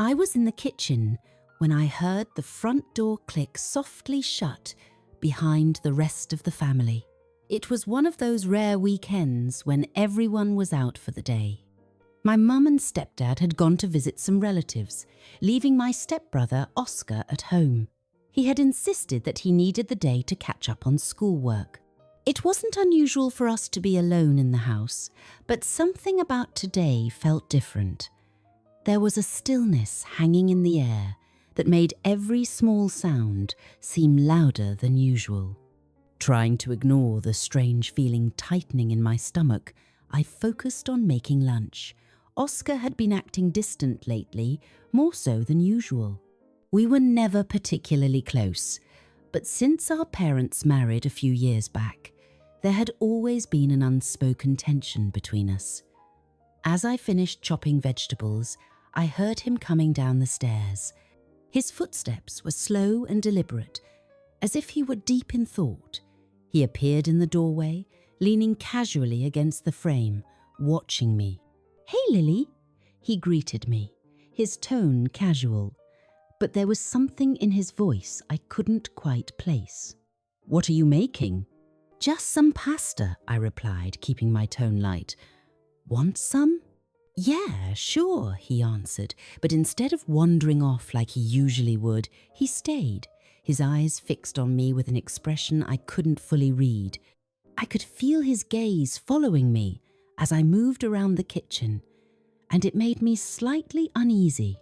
I was in the kitchen when I heard the front door click softly shut behind the rest of the family. It was one of those rare weekends when everyone was out for the day. My mum and stepdad had gone to visit some relatives, leaving my stepbrother Oscar at home. He had insisted that he needed the day to catch up on schoolwork. It wasn't unusual for us to be alone in the house, but something about today felt different. There was a stillness hanging in the air that made every small sound seem louder than usual. Trying to ignore the strange feeling tightening in my stomach, I focused on making lunch. Oscar had been acting distant lately, more so than usual. We were never particularly close, but since our parents married a few years back, there had always been an unspoken tension between us. As I finished chopping vegetables, I heard him coming down the stairs. His footsteps were slow and deliberate, as if he were deep in thought. He appeared in the doorway, leaning casually against the frame, watching me. "Hey, Lily," he greeted me, his tone casual, but there was something in his voice I couldn't quite place. "What are you making?" "Just some pasta," I replied, keeping my tone light. "Want some?" "Yeah, sure," he answered, but instead of wandering off like he usually would, he stayed, his eyes fixed on me with an expression I couldn't fully read. I could feel his gaze following me as I moved around the kitchen, and it made me slightly uneasy.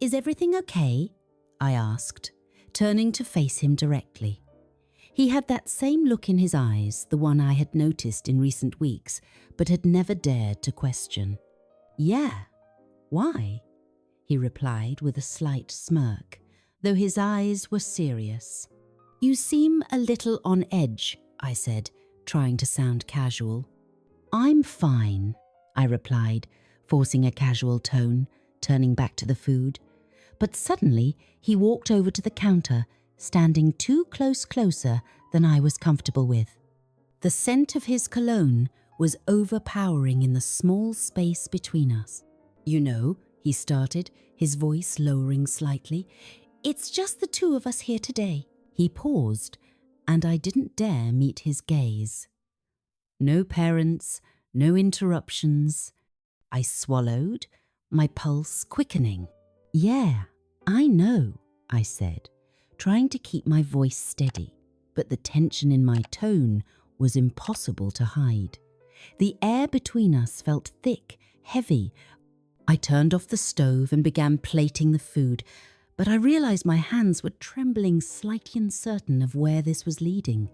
"Is everything okay?" I asked, turning to face him directly. He had that same look in his eyes, the one I had noticed in recent weeks, but had never dared to question. "Yeah, why?" he replied with a slight smirk, though his eyes were serious. "You seem a little on edge," I said, trying to sound casual. "I'm fine," I replied, forcing a casual tone, turning back to the food. But suddenly he walked over to the counter, standing closer than I was comfortable with. The scent of his cologne was overpowering in the small space between us. "You know," he started, his voice lowering slightly, "it's just the two of us here today." He paused, and I didn't dare meet his gaze. No parents, no interruptions. I swallowed, my pulse quickening. "Yeah, I know," I said, trying to keep my voice steady, but the tension in my tone was impossible to hide. The air between us felt thick, heavy. I turned off the stove and began plating the food, but I realized my hands were trembling, slightly uncertain of where this was leading,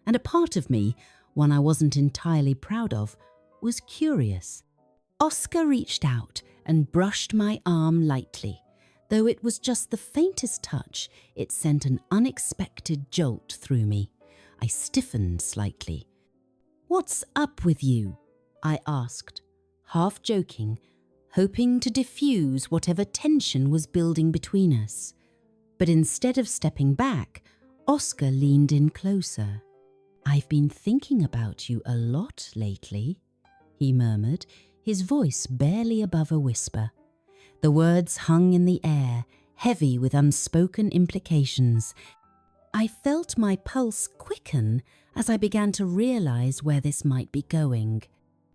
and a part of me, one I wasn't entirely proud of, was curious. Oscar reached out and brushed my arm lightly. Though it was just the faintest touch, it sent an unexpected jolt through me. I stiffened slightly. "What's up with you?" I asked, half joking, hoping to diffuse whatever tension was building between us. But instead of stepping back, Oscar leaned in closer. "I've been thinking about you a lot lately," he murmured, his voice barely above a whisper. The words hung in the air, heavy with unspoken implications. I felt my pulse quicken as I began to realize where this might be going.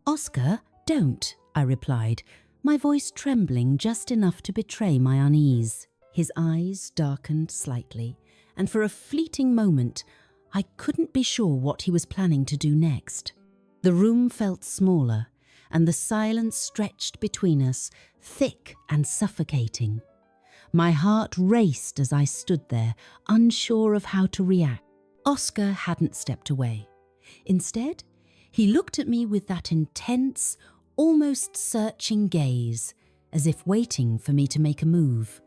"Oscar, don't," I replied, my voice trembling just enough to betray my unease. His eyes darkened slightly, and for a fleeting moment, I couldn't be sure what he was planning to do next. The room felt smaller, and the silence stretched between us, thick and suffocating. My heart raced as I stood there, unsure of how to react. Oscar hadn't stepped away. Instead, he looked at me with that intense, almost searching gaze, as if waiting for me to make a move.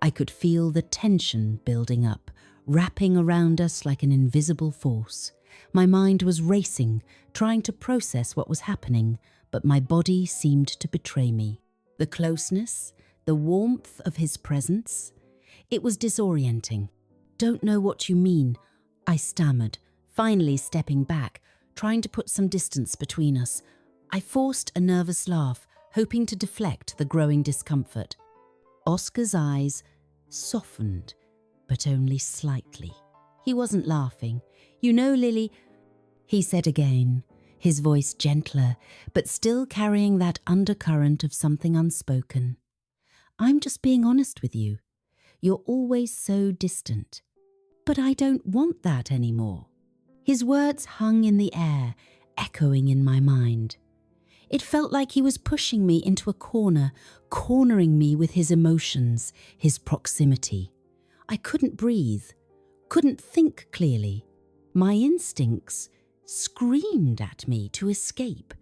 I could feel the tension building up, wrapping around us like an invisible force. My mind was racing, trying to process what was happening, but my body seemed to betray me. The closeness, the warmth of his presence, it was disorienting. "Don't know what you mean," I stammered, finally stepping back, trying to put some distance between us. I forced a nervous laugh, hoping to deflect the growing discomfort. Oscar's eyes softened, but only slightly. He wasn't laughing. "You know, Lily," he said again, his voice gentler, but still carrying that undercurrent of something unspoken. "I'm just being honest with you. You're always so distant. But I don't want that anymore." His words hung in the air, echoing in my mind. It felt like he was pushing me into a corner, cornering me with his emotions, his proximity. I couldn't breathe, couldn't think clearly. My instincts screamed at me to escape,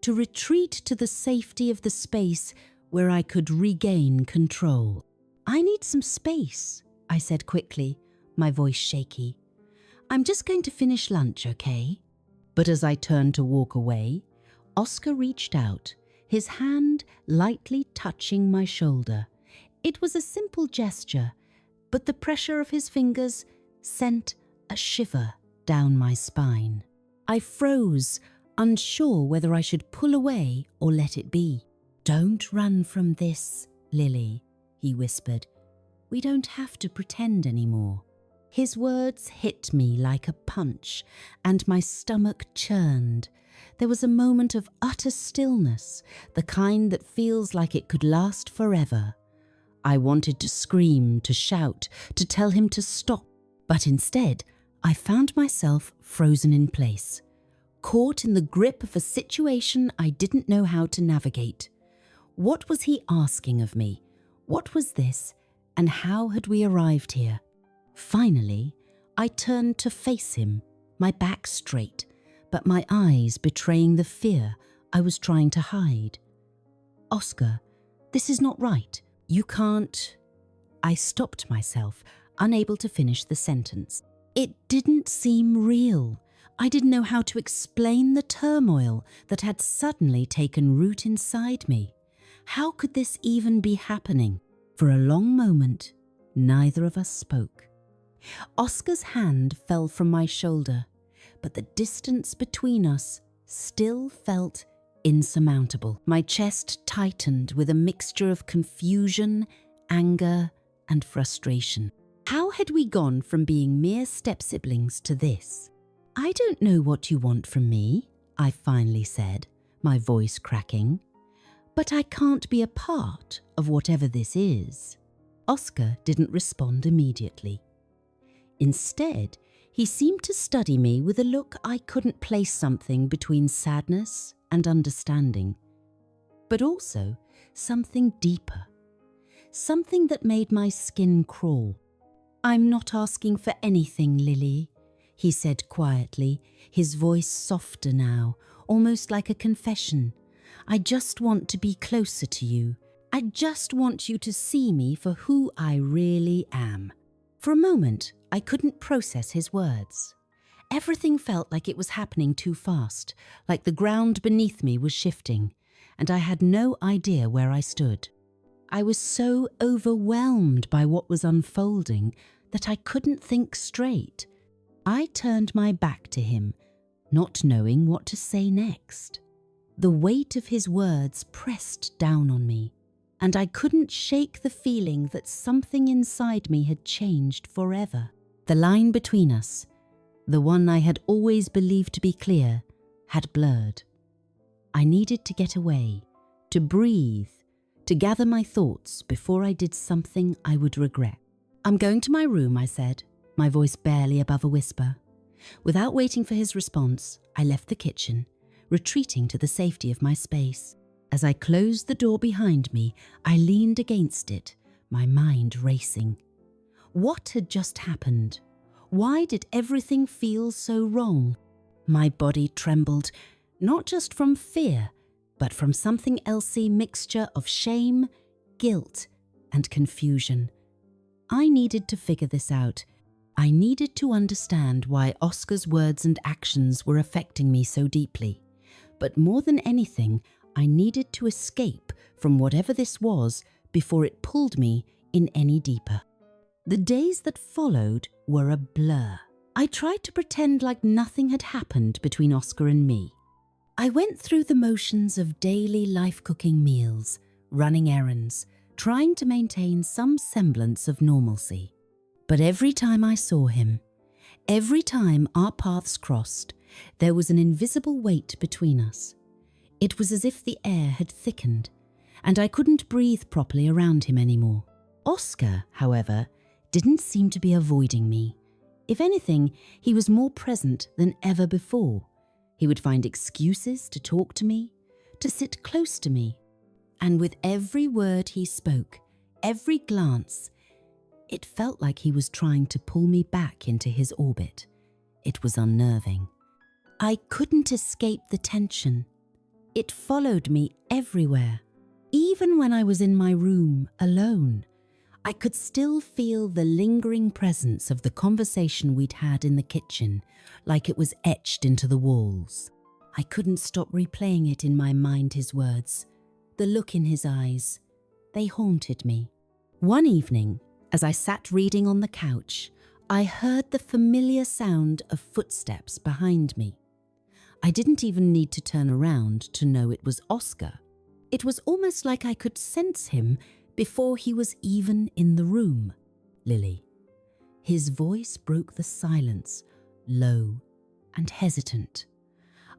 to retreat to the safety of the space where I could regain control. "I need some space," I said quickly, my voice shaky. "I'm just going to finish lunch, okay?" But as I turned to walk away, Oscar reached out, his hand lightly touching my shoulder. It was a simple gesture, but the pressure of his fingers sent a shiver down my spine. I froze, unsure whether I should pull away or let it be. "Don't run from this, Lily," he whispered. "We don't have to pretend anymore." His words hit me like a punch, and my stomach churned. There was a moment of utter stillness, the kind that feels like it could last forever. I wanted to scream, to shout, to tell him to stop, but instead I found myself frozen in place, caught in the grip of a situation I didn't know how to navigate. What was he asking of me? What was this? And how had we arrived here? Finally, I turned to face him, my back straight, but my eyes betraying the fear I was trying to hide. "Oscar, this is not right. You can't..." I stopped myself, unable to finish the sentence. It didn't seem real. I didn't know how to explain the turmoil that had suddenly taken root inside me. How could this even be happening? For a long moment, neither of us spoke. Oscar's hand fell from my shoulder, but the distance between us still felt insurmountable. My chest tightened with a mixture of confusion, anger, and frustration. How had we gone from being mere step-siblings to this? "I don't know what you want from me," I finally said, my voice cracking. "But I can't be a part of whatever this is." Oscar didn't respond immediately. Instead, he seemed to study me with a look I couldn't place something between sadness and understanding, but also something deeper, something that made my skin crawl. "I'm not asking for anything, Lily," he said quietly, his voice softer now, almost like a confession. "I just want to be closer to you. I just want you to see me for who I really am." For a moment, I couldn't process his words. Everything felt like it was happening too fast, like the ground beneath me was shifting, and I had no idea where I stood. I was so overwhelmed by what was unfolding that I couldn't think straight. I turned my back to him, not knowing what to say next. The weight of his words pressed down on me, and I couldn't shake the feeling that something inside me had changed forever. The line between us, the one I had always believed to be clear, had blurred. I needed to get away, to breathe, to gather my thoughts before I did something I would regret. "I'm going to my room," I said, my voice barely above a whisper. Without waiting for his response, I left the kitchen, retreating to the safety of my space. As I closed the door behind me, I leaned against it, my mind racing. What had just happened? Why did everything feel so wrong? My body trembled, not just from fear, but from something elsey mixture of shame, guilt, and confusion. I needed to figure this out. I needed to understand why Oscar's words and actions were affecting me so deeply. But more than anything, I needed to escape from whatever this was before it pulled me in any deeper. The days that followed were a blur. I tried to pretend like nothing had happened between Oscar and me. I went through the motions of daily life cooking meals, running errands, trying to maintain some semblance of normalcy. But every time I saw him, every time our paths crossed, there was an invisible weight between us. It was as if the air had thickened, and I couldn't breathe properly around him anymore. Oscar, however, didn't seem to be avoiding me. If anything, he was more present than ever before. He would find excuses to talk to me, to sit close to me. And with every word he spoke, every glance, it felt like he was trying to pull me back into his orbit. It was unnerving. I couldn't escape the tension. It followed me everywhere. Even when I was in my room alone, I could still feel the lingering presence of the conversation we'd had in the kitchen, like it was etched into the walls. I couldn't stop replaying it in my mind, his words, the look in his eyes. They haunted me. One evening, as I sat reading on the couch, I heard the familiar sound of footsteps behind me. I didn't even need to turn around to know it was Oscar. It was almost like I could sense him before he was even in the room. Lily. His voice broke the silence, low and hesitant.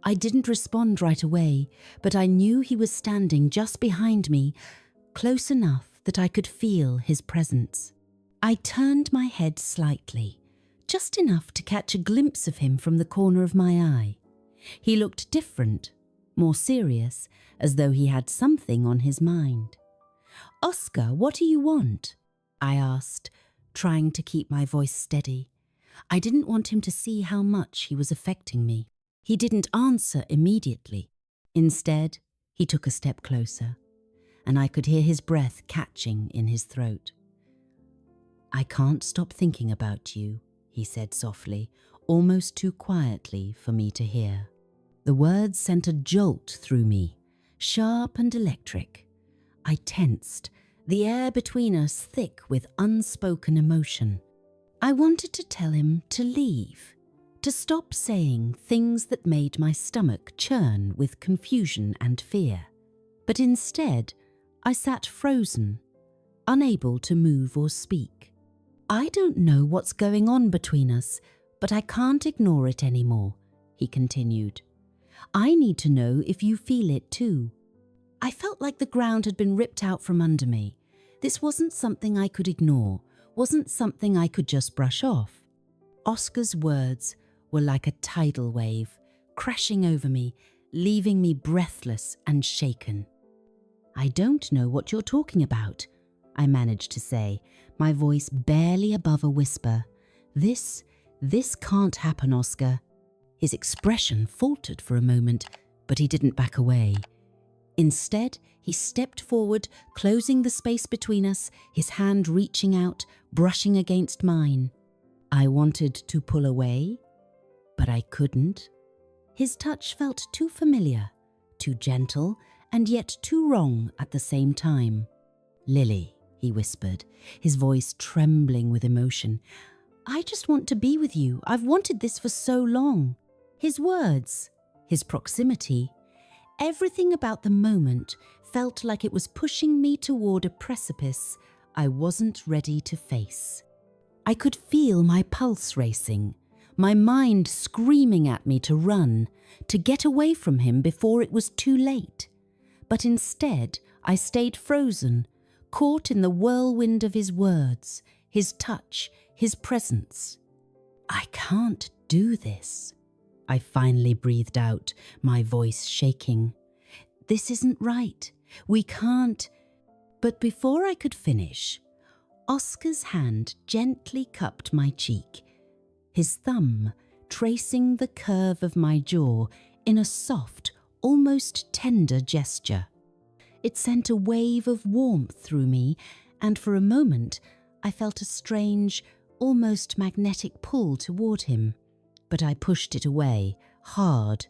I didn't respond right away, but I knew he was standing just behind me, close enough that I could feel his presence. I turned my head slightly, just enough to catch a glimpse of him from the corner of my eye. He looked different, more serious, as though he had something on his mind. "Oscar, what do you want?" I asked, trying to keep my voice steady. I didn't want him to see how much he was affecting me. He didn't answer immediately. Instead, he took a step closer, and I could hear his breath catching in his throat. "I can't stop thinking about you," he said softly, almost too quietly for me to hear. The words sent a jolt through me, sharp and electric. I tensed, the air between us thick with unspoken emotion. I wanted to tell him to leave, to stop saying things that made my stomach churn with confusion and fear. But instead, I sat frozen, unable to move or speak. "I don't know what's going on between us, but I can't ignore it anymore," he continued. "I need to know if you feel it too." I felt like the ground had been ripped out from under me. This wasn't something I could ignore, wasn't something I could just brush off. Oscar's words were like a tidal wave, crashing over me, leaving me breathless and shaken. "I don't know what you're talking about," I managed to say, my voice barely above a whisper. This can't happen, Oscar." His expression faltered for a moment, but he didn't back away. Instead, he stepped forward, closing the space between us, his hand reaching out, brushing against mine. I wanted to pull away, but I couldn't. His touch felt too familiar, too gentle, and yet too wrong at the same time. "Lily," he whispered, his voice trembling with emotion. "I just want to be with you. I've wanted this for so long." His words, his proximity, everything about the moment felt like it was pushing me toward a precipice I wasn't ready to face. I could feel my pulse racing, my mind screaming at me to run, to get away from him before it was too late. But instead, I stayed frozen, caught in the whirlwind of his words, his touch, his presence. "I can't do this," I finally breathed out, my voice shaking. "This isn't right. We can't." But before I could finish, Oscar's hand gently cupped my cheek, his thumb tracing the curve of my jaw in a soft, almost tender gesture. It sent a wave of warmth through me, and for a moment I felt a strange, almost magnetic pull toward him. But I pushed it away, hard.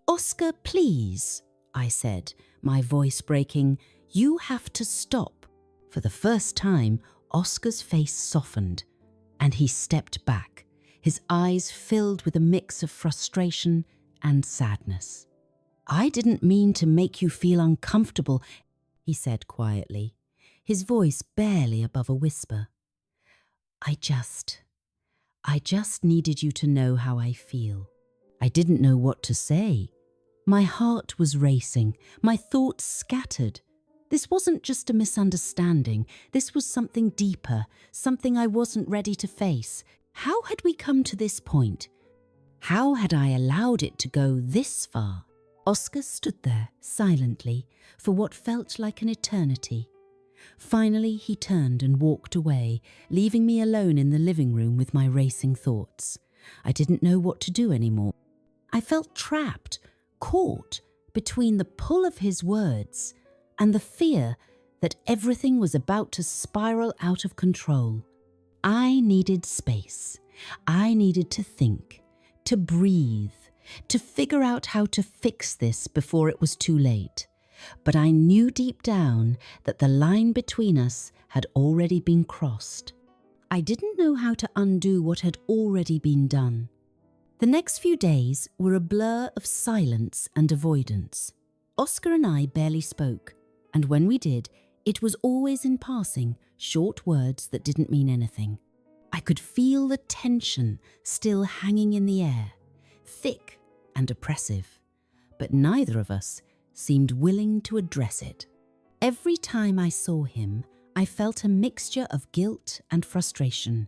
"Oscar, please," I said, my voice breaking. "You have to stop." For the first time, Oscar's face softened, and he stepped back, his eyes filled with a mix of frustration and sadness. "I didn't mean to make you feel uncomfortable," he said quietly. his voice barely above a whisper. I just needed you to know how I feel. I didn't know what to say. My heart was racing, my thoughts scattered. This wasn't just a misunderstanding. This was something deeper, something I wasn't ready to face. How had we come to this point? How had I allowed it to go this far? Oscar stood there silently for what felt like an eternity. Finally, he turned and walked away, leaving me alone in the living room with my racing thoughts. I didn't know what to do anymore. I felt trapped, caught between the pull of his words and the fear that everything was about to spiral out of control. I needed space. I needed to think, to breathe, to figure out how to fix this before it was too late. But I knew deep down that the line between us had already been crossed. I didn't know how to undo what had already been done. The next few days were a blur of silence and avoidance. Oscar and I barely spoke, and when we did, it was always in passing, short words that didn't mean anything. I could feel the tension still hanging in the air, thick and oppressive, but neither of us seemed willing to address it. Every time I saw him, I felt a mixture of guilt and frustration.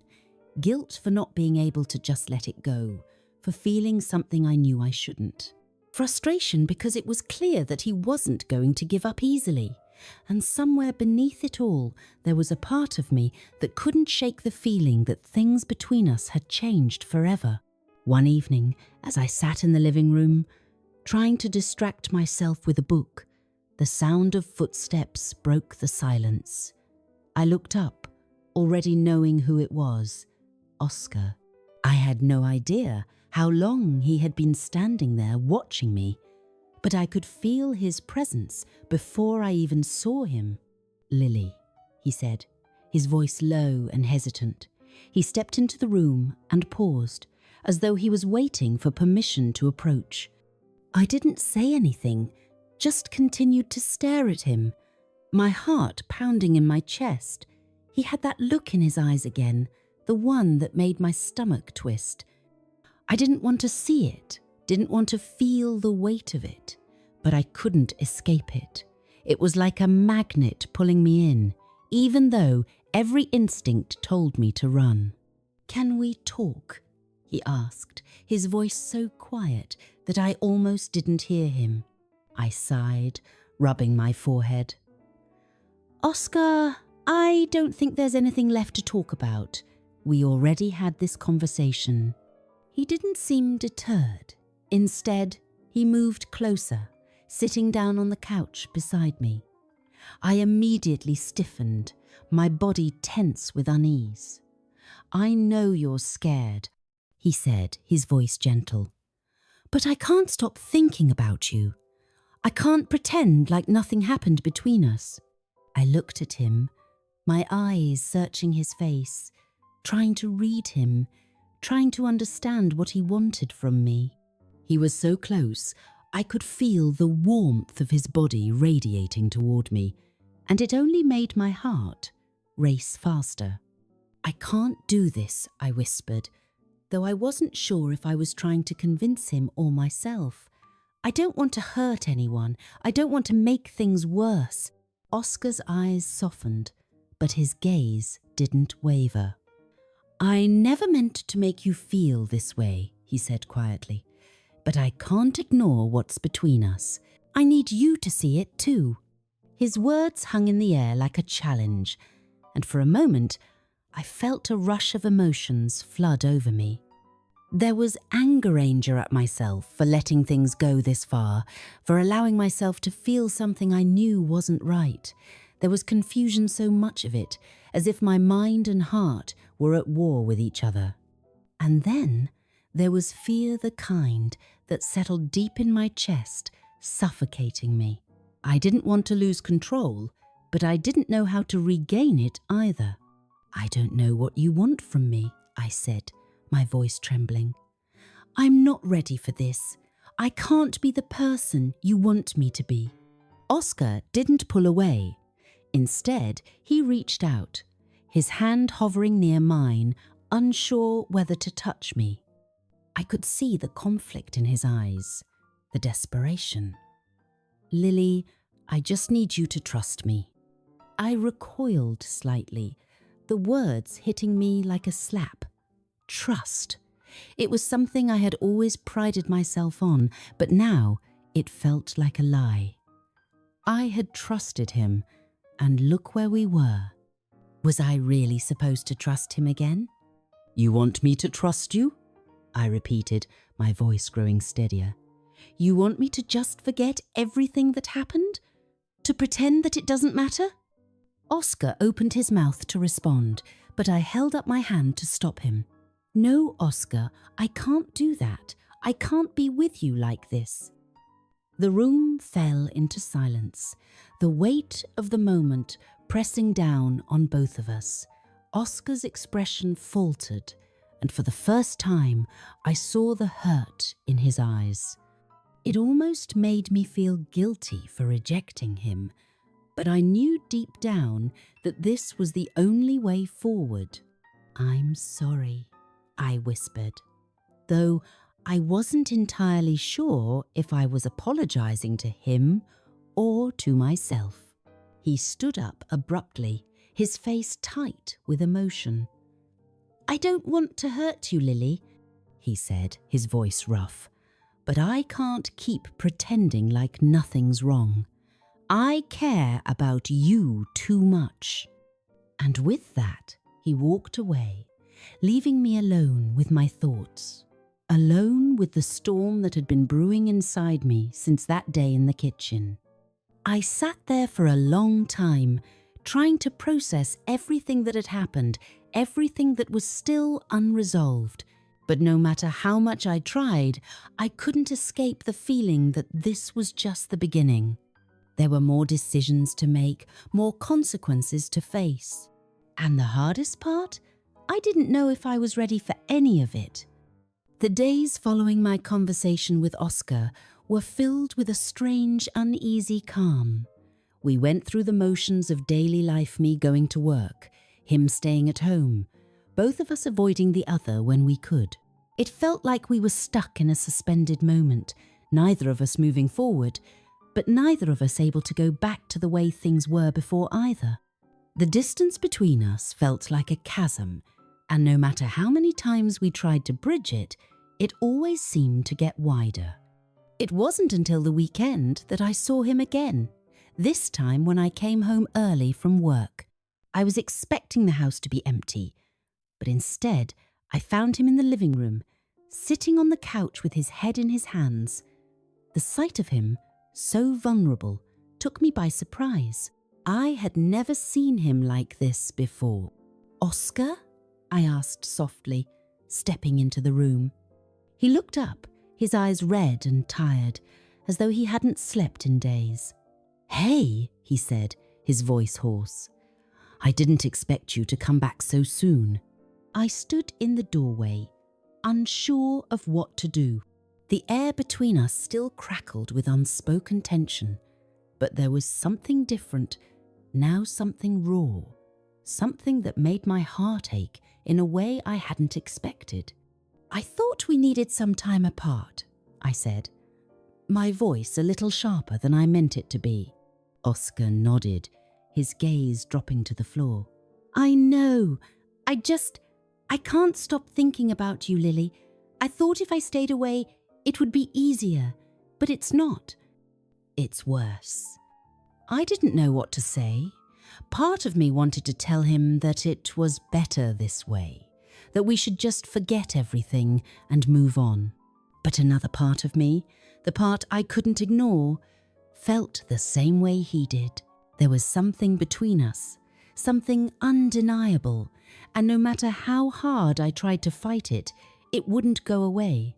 Guilt for not being able to just let it go, for feeling something I knew I shouldn't. Frustration because it was clear that he wasn't going to give up easily. And somewhere beneath it all, there was a part of me that couldn't shake the feeling that things between us had changed forever. One evening, as I sat in the living room, trying to distract myself with a book, the sound of footsteps broke the silence. I looked up, already knowing who it was, Oscar. I had no idea how long he had been standing there watching me, but I could feel his presence before I even saw him. "Lily," he said, his voice low and hesitant. He stepped into the room and paused, as though he was waiting for permission to approach. I didn't say anything, just continued to stare at him, my heart pounding in my chest. He had that look in his eyes again, the one that made my stomach twist. I didn't want to see it, didn't want to feel the weight of it, but I couldn't escape it. It was like a magnet pulling me in, even though every instinct told me to run. "Can we talk?" he asked, his voice so quiet that I almost didn't hear him. I sighed, rubbing my forehead. "Oscar, I don't think there's anything left to talk about. We already had this conversation." He didn't seem deterred. Instead, he moved closer, sitting down on the couch beside me. I immediately stiffened, my body tense with unease. "I know you're scared," he said, his voice gentle. "But I can't stop thinking about you. I can't pretend like nothing happened between us." I looked at him, my eyes searching his face, trying to read him, trying to understand what he wanted from me. He was so close, I could feel the warmth of his body radiating toward me, and it only made my heart race faster. "I can't do this," I whispered, though I wasn't sure if I was trying to convince him or myself. "I don't want to hurt anyone. I don't want to make things worse." Oscar's eyes softened, but his gaze didn't waver. "I never meant to make you feel this way," he said quietly, "but I can't ignore what's between us. I need you to see it too." His words hung in the air like a challenge, and for a moment, I felt a rush of emotions flood over me. There was anger at myself for letting things go this far, for allowing myself to feel something I knew wasn't right. There was confusion, so much of it, as if my mind and heart were at war with each other. And then there was fear, the kind that settled deep in my chest, suffocating me. I didn't want to lose control, but I didn't know how to regain it either. "I don't know what you want from me," I said, my voice trembling. "I'm not ready for this. I can't be the person you want me to be." Oscar didn't pull away. Instead, he reached out, his hand hovering near mine, unsure whether to touch me. I could see the conflict in his eyes, the desperation. "Lily, I just need you to trust me." I recoiled slightly, the words hitting me like a slap. Trust. It was something I had always prided myself on, but now it felt like a lie. I had trusted him, and look where we were. Was I really supposed to trust him again? "You want me to trust you?" I repeated, my voice growing steadier. "You want me to just forget everything that happened? To pretend that it doesn't matter?" Oscar opened his mouth to respond, but I held up my hand to stop him. "No, Oscar, I can't do that. I can't be with you like this." The room fell into silence, the weight of the moment pressing down on both of us. Oscar's expression faltered, and for the first time I saw the hurt in his eyes. It almost made me feel guilty for rejecting him, but I knew deep down that this was the only way forward. "I'm sorry," I whispered, though I wasn't entirely sure if I was apologizing to him or to myself. He stood up abruptly, his face tight with emotion. "I don't want to hurt you, Lily," he said, his voice rough, "but I can't keep pretending like nothing's wrong. I care about you too much." And with that, he walked away, leaving me alone with my thoughts, alone with the storm that had been brewing inside me since that day in the kitchen. I sat there for a long time, trying to process everything that had happened, everything that was still unresolved. But no matter how much I tried, I couldn't escape the feeling that this was just the beginning. There were more decisions to make, more consequences to face. And the hardest part? I didn't know if I was ready for any of it. The days following my conversation with Oscar were filled with a strange, uneasy calm. We went through the motions of daily life, me going to work, him staying at home, both of us avoiding the other when we could. It felt like we were stuck in a suspended moment, neither of us moving forward, but neither of us able to go back to the way things were before either. The distance between us felt like a chasm, and no matter how many times we tried to bridge it, it always seemed to get wider. It wasn't until the weekend that I saw him again, this time when I came home early from work. I was expecting the house to be empty, but instead I found him in the living room, sitting on the couch with his head in his hands. The sight of him, so vulnerable, took me by surprise. I had never seen him like this before. "Oscar?" I asked softly, stepping into the room. He looked up, his eyes red and tired, as though he hadn't slept in days. "Hey," he said, his voice hoarse. "I didn't expect you to come back so soon." I stood in the doorway, unsure of what to do. The air between us still crackled with unspoken tension, but there was something different, now something raw, something that made my heart ache in a way I hadn't expected. "I thought we needed some time apart," I said, my voice a little sharper than I meant it to be. Oscar nodded, his gaze dropping to the floor. "I know. I can't stop thinking about you, Lily. I thought if I stayed away, it would be easier, but it's not. It's worse." I didn't know what to say. Part of me wanted to tell him that it was better this way, that we should just forget everything and move on. But another part of me, the part I couldn't ignore, felt the same way he did. There was something between us, something undeniable, and no matter how hard I tried to fight it, it wouldn't go away.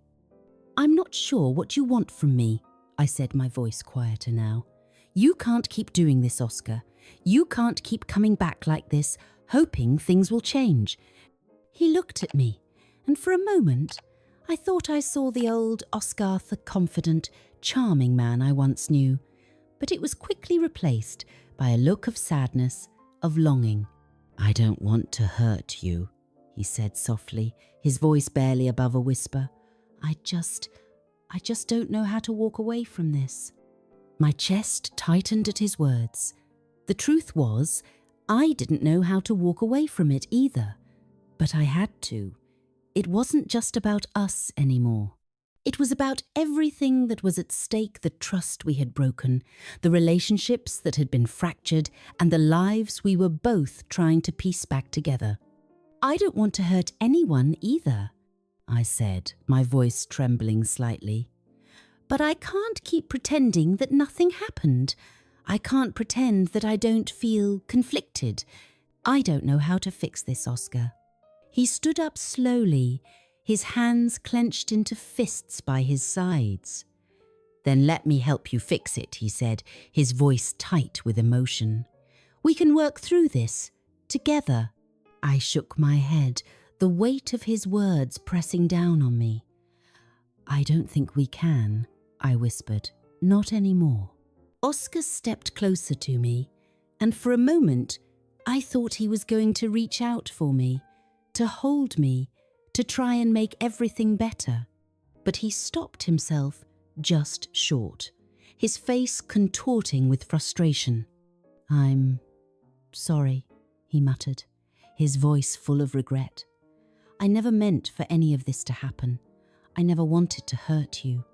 "I'm not sure what you want from me," I said, my voice quieter now. "You can't keep doing this, Oscar. You can't keep coming back like this, hoping things will change." He looked at me, and for a moment, I thought I saw the old Oscar, the confident, charming man I once knew. But it was quickly replaced by a look of sadness, of longing. "I don't want to hurt you," he said softly, his voice barely above a whisper. I just don't know how to walk away from this." My chest tightened at his words. The truth was, I didn't know how to walk away from it either. But I had to. It wasn't just about us anymore. It was about everything that was at stake, the trust we had broken, the relationships that had been fractured, and the lives we were both trying to piece back together. "I don't want to hurt anyone either," I said, my voice trembling slightly. "But I can't keep pretending that nothing happened. I can't pretend that I don't feel conflicted. I don't know how to fix this, Oscar." He stood up slowly, his hands clenched into fists by his sides. "Then let me help you fix it," he said, his voice tight with emotion. "We can work through this, together." I shook my head, the weight of his words pressing down on me. "I don't think we can," I whispered. "Not anymore." Oscar stepped closer to me, and for a moment I thought he was going to reach out for me, to hold me, to try and make everything better. But he stopped himself just short, his face contorting with frustration. "I'm sorry," he muttered, his voice full of regret. "I never meant for any of this to happen. I never wanted to hurt you."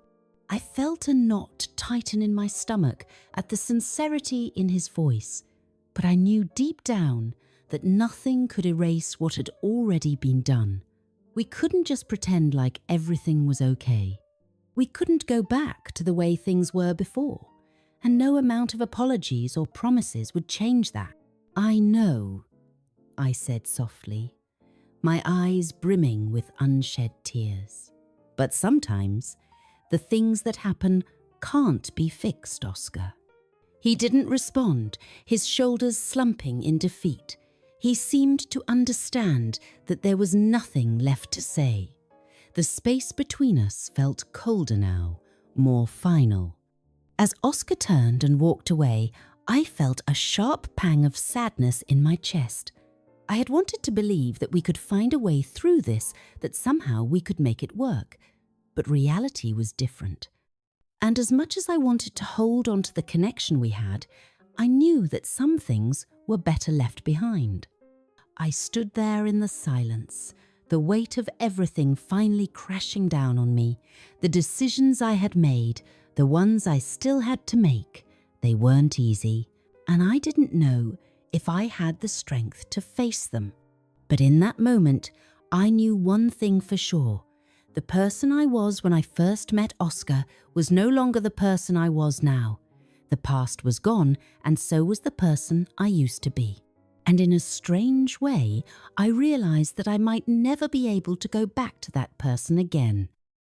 I felt a knot tighten in my stomach at the sincerity in his voice, but I knew deep down that nothing could erase what had already been done. We couldn't just pretend like everything was okay. We couldn't go back to the way things were before, and no amount of apologies or promises would change that. "I know," I said softly, my eyes brimming with unshed tears. "But sometimes the things that happen can't be fixed, Oscar." He didn't respond, his shoulders slumping in defeat. He seemed to understand that there was nothing left to say. The space between us felt colder now, more final. As Oscar turned and walked away, I felt a sharp pang of sadness in my chest. I had wanted to believe that we could find a way through this, that somehow we could make it work. But reality was different. And as much as I wanted to hold on to the connection we had, I knew that some things were better left behind. I stood there in the silence, the weight of everything finally crashing down on me, the decisions I had made, the ones I still had to make. They weren't easy, and I didn't know if I had the strength to face them. But in that moment, I knew one thing for sure. The person I was when I first met Oscar was no longer the person I was now. The past was gone, and so was the person I used to be. And in a strange way, I realized that I might never be able to go back to that person again.